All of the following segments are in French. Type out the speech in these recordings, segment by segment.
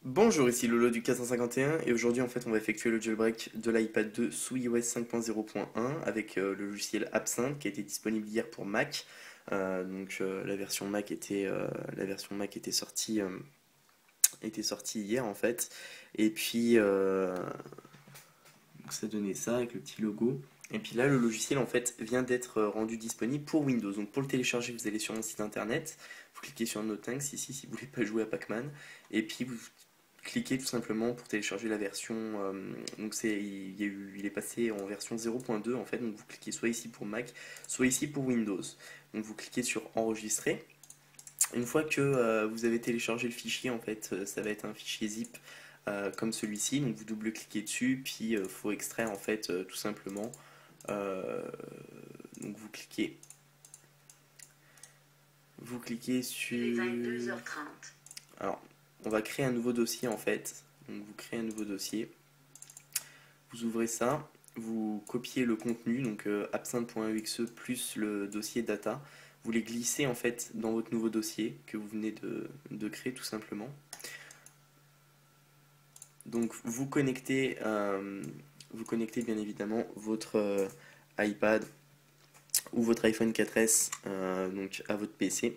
Bonjour, ici Lolo du 451 et aujourd'hui en fait on va effectuer le jailbreak de l'iPad 2 sous iOS 5.0.1 avec le logiciel Absinthe qui a été disponible hier pour Mac. La version Mac était sortie hier en fait et puis donc ça donnait ça avec le petit logo. Et puis là, le logiciel en fait vient d'être rendu disponible pour Windows. Donc pour le télécharger, vous allez sur mon site internet, vous cliquez sur Notinx ici si vous voulez pas jouer à Pac-Man, et puis vous cliquez tout simplement pour télécharger la version. Donc il est passé en version 0.2 en fait. Donc vous cliquez soit ici pour Mac, soit ici pour Windows. Donc vous cliquez sur Enregistrer. Une fois que vous avez téléchargé le fichier, en fait, ça va être un fichier zip comme celui-ci. Donc vous double-cliquez dessus, puis il faut extraire en fait tout simplement. Euh, donc vous cliquez sur. Il est 22h30. Alors, on va créer un nouveau dossier en fait. Donc vous créez un nouveau dossier. Vous ouvrez ça, vous copiez le contenu, donc absinthe.exe plus le dossier data. Vous les glissez en fait dans votre nouveau dossier que vous venez de créer tout simplement. Donc vous connectez bien évidemment votre iPad ou votre iPhone 4S donc à votre PC.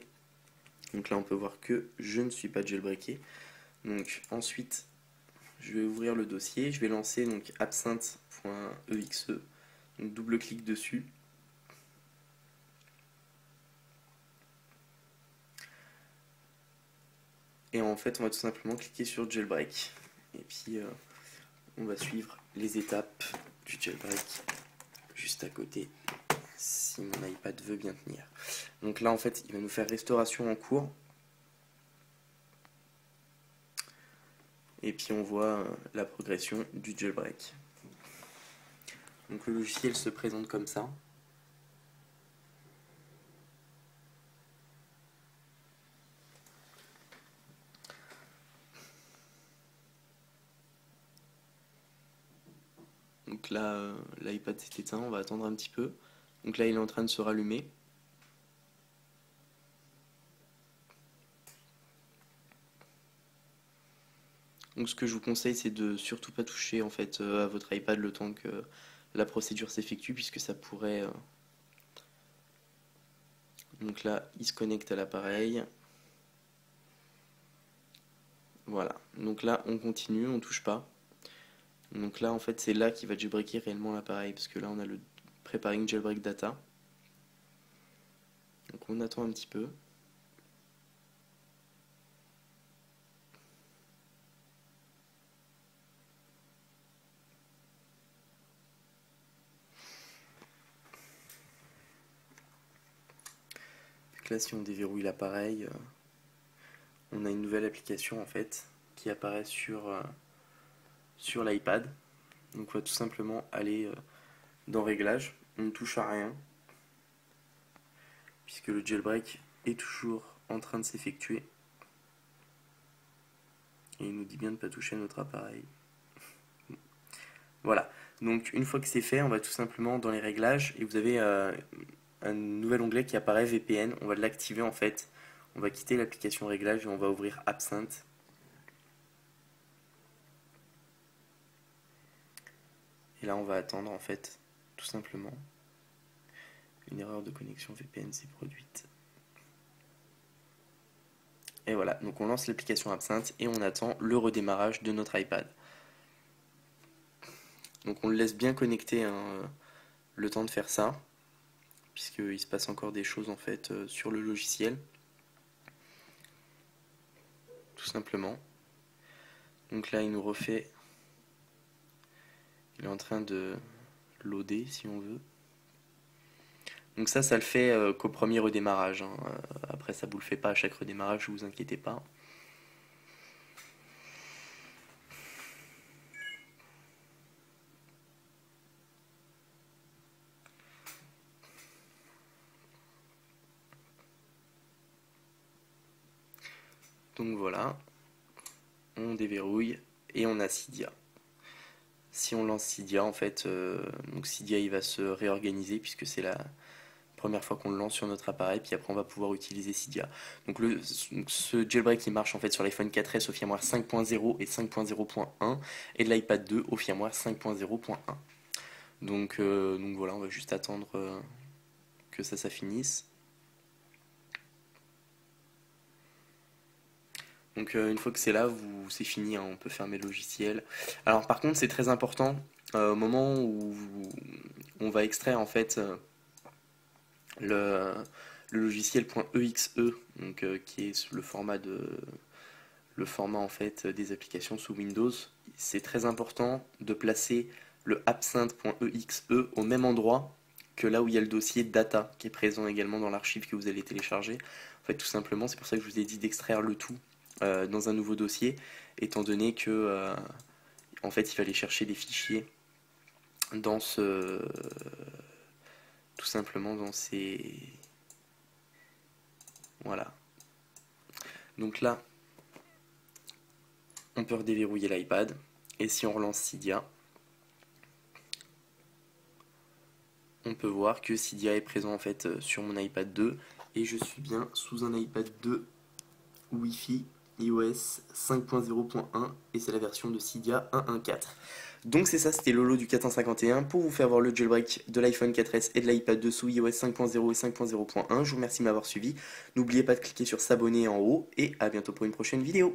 Donc là on peut voir que je ne suis pas jailbreaké. Donc ensuite je vais ouvrir le dossier, je vais lancer donc absinthe.exe, donc double clic dessus. Et en fait on va tout simplement cliquer sur jailbreak. Et puis on va suivre les étapes du jailbreak juste à côté, si mon iPad veut bien tenir. Donc là en fait il va nous faire restauration en cours. Et puis on voit la progression du jailbreak. Donc le logiciel se présente comme ça. Donc là l'iPad s'est éteint, on va attendre un petit peu. Donc là il est en train de se rallumer. Donc ce que je vous conseille c'est de surtout pas toucher en fait à votre iPad le temps que la procédure s'effectue puisque ça pourrait. Donc là il se connecte à l'appareil. Voilà. Donc là on continue, on touche pas. Donc là en fait c'est là qu'il va jailbreaker réellement l'appareil parce que là on a le preparing jailbreak data. Donc on attend un petit peu. Donc là si on déverrouille l'appareil, on a une nouvelle application en fait qui apparaît sur l'iPad. Donc on va tout simplement aller dans Réglages, on ne touche à rien puisque le jailbreak est toujours en train de s'effectuer. Et il nous dit bien de ne pas toucher à notre appareil. Voilà, donc une fois que c'est fait, on va tout simplement dans les réglages et vous avez un nouvel onglet qui apparaît VPN. On va l'activer en fait. On va quitter l'application réglages et on va ouvrir Absinthe. Et là, on va attendre en fait, tout simplement. Une erreur de connexion VPN s'est produite. Et voilà, donc on lance l'application Absinthe et on attend le redémarrage de notre iPad. Donc on le laisse bien connecté hein, le temps de faire ça, puisqu'il se passe encore des choses en fait sur le logiciel. Tout simplement. Donc là il nous refait. Il est en train de loader si on veut. Donc ça le fait qu'au premier redémarrage. Hein. Après ça vous le fait pas à chaque redémarrage, vous inquiétez pas. Donc voilà, on déverrouille et on a Cydia. Si on lance Cydia, en fait, donc Cydia il va se réorganiser puisque c'est la première fois qu'on le lance sur notre appareil, puis après on va pouvoir utiliser Cydia. Donc ce jailbreak il marche en fait sur l'iPhone 4S au firmware 5.0 et 5.0.1 et de l'iPad 2 au firmware 5.0.1. Donc voilà, on va juste attendre que ça finisse. Donc une fois que c'est là, c'est fini, hein, on peut fermer le logiciel. Alors par contre c'est très important, au moment où on va extraire en fait le, le logiciel .exe, donc, qui est le format en fait des applications sous Windows, c'est très important de placer le absinthe.exe au même endroit que là où il y a le dossier data qui est présent également dans l'archive que vous allez télécharger. En fait tout simplement c'est pour ça que je vous ai dit d'extraire le tout dans un nouveau dossier, étant donné que en fait il fallait chercher des fichiers dans tout simplement dans ces voilà. Donc là on peut redéverrouiller l'iPad et si on relance Cydia, on peut voir que Cydia est présent en fait sur mon iPad 2 et je suis bien sous un iPad 2 Wi-Fi iOS 5.0.1 et c'est la version de Cydia 1.1.4. Donc c'est ça, c'était Lolo du 451 pour vous faire voir le jailbreak de l'iPhone 4S et de l'iPad 2 sous iOS 5.0 et 5.0.1. Je vous remercie de m'avoir suivi. N'oubliez pas de cliquer sur s'abonner en haut et à bientôt pour une prochaine vidéo.